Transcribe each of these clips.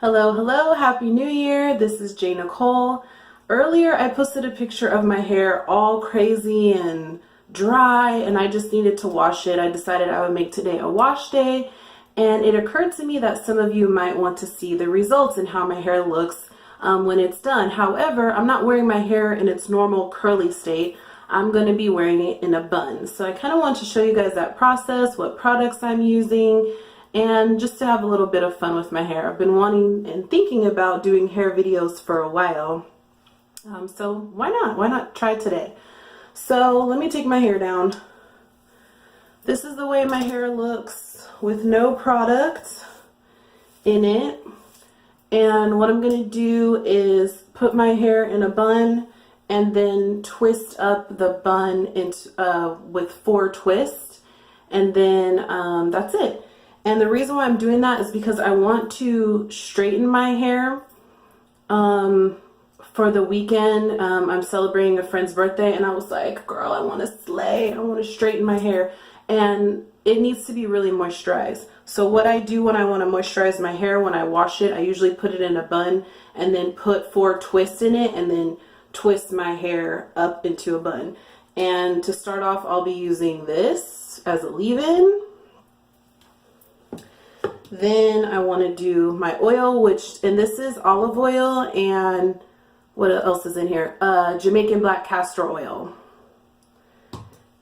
Hello, hello, Happy New Year. This is Jay Nicole. Earlier I posted a picture of my hair all crazy and dry and I just needed to wash it. I decided I would make today a wash day, and it occurred to me that some of you might want to see the results and how my hair looks when it's done. However, I'm not wearing my hair in its normal curly state. I'm going to be wearing it in a bun. So I kind of want to show you guys that process, what products I'm using, and just to have a little bit of fun with my hair. I've been wanting and thinking about doing hair videos for a while. So why not? Why not try today? So let me take my hair down. This is the way my hair looks with no product in it. And what I'm going to do is put my hair in a bun and then twist up the bun into, with 4 twists. And then that's it. And the reason why I'm doing that is because I want to straighten my hair for the weekend. I'm celebrating a friend's birthday and I was like, girl, I want to slay. I want to straighten my hair. And it needs to be really moisturized. So what I do when I want to moisturize my hair, when I wash it, I usually put it in a bun and then put 4 twists in it and then twist my hair up into a bun. And to start off, I'll be using this as a leave-in. Then I want to do my oil, and this is olive oil, and what else is in here? Jamaican black castor oil.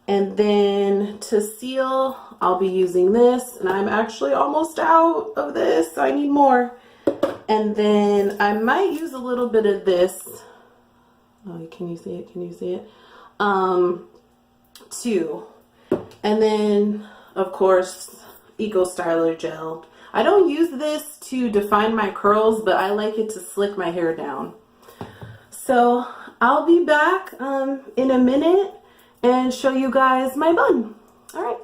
And then to seal, I'll be using this, and I'm actually almost out of this, so I need more. And then I might use a little bit of this. Oh, can you see it? Can you see it? Too. And then, of course, Eco Styler gel. I don't use this to define my curls, but I like it to slick my hair down. So I'll be back in a minute and show you guys my bun. All right.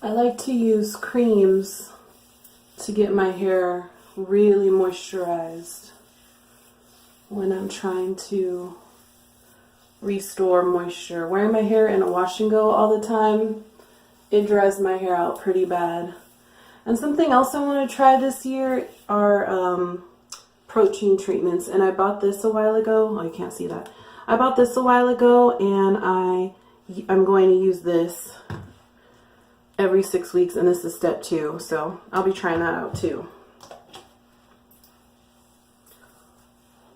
I like to use creams to get my hair really moisturized when I'm trying to restore moisture. Wearing my hair in a wash and go all the time, it dries my hair out pretty bad. And something else I want to try this year are protein treatments. And I bought this a while ago. Oh, you can't see that. I bought this a while ago, and I'm going to use this every 6 weeks, and this is step 2, so I'll be trying that out too.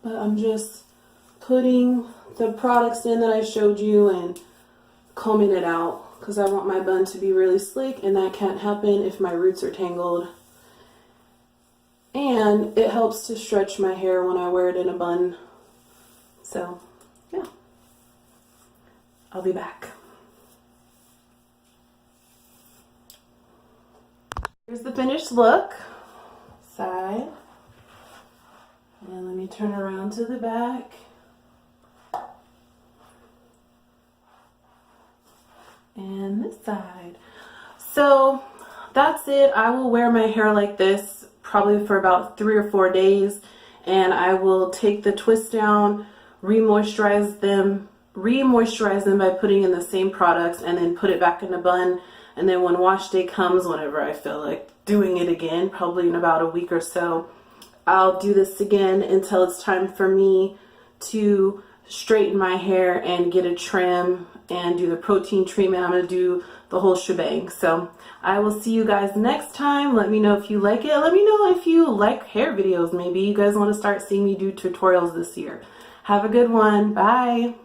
But I'm just putting the products in that I showed you and combing it out because I want my bun to be really sleek, and that can't happen if my roots are tangled. And it helps to stretch my hair when I wear it in a bun. So yeah, I'll be back. Here's the finished look, side, and let me turn around to the back, and this side. So that's it. I will wear my hair like this probably for about 3 or 4 days, and I will take the twists down, re-moisturize them by putting in the same products, and then put it back in a bun. And then when wash day comes, whenever I feel like doing it again, probably in about a week or so, I'll do this again until it's time for me to straighten my hair and get a trim and do the protein treatment. I'm going to do the whole shebang. So I will see you guys next time. Let me know if you like it. Let me know if you like hair videos. Maybe you guys want to start seeing me do tutorials this year. Have a good one. Bye.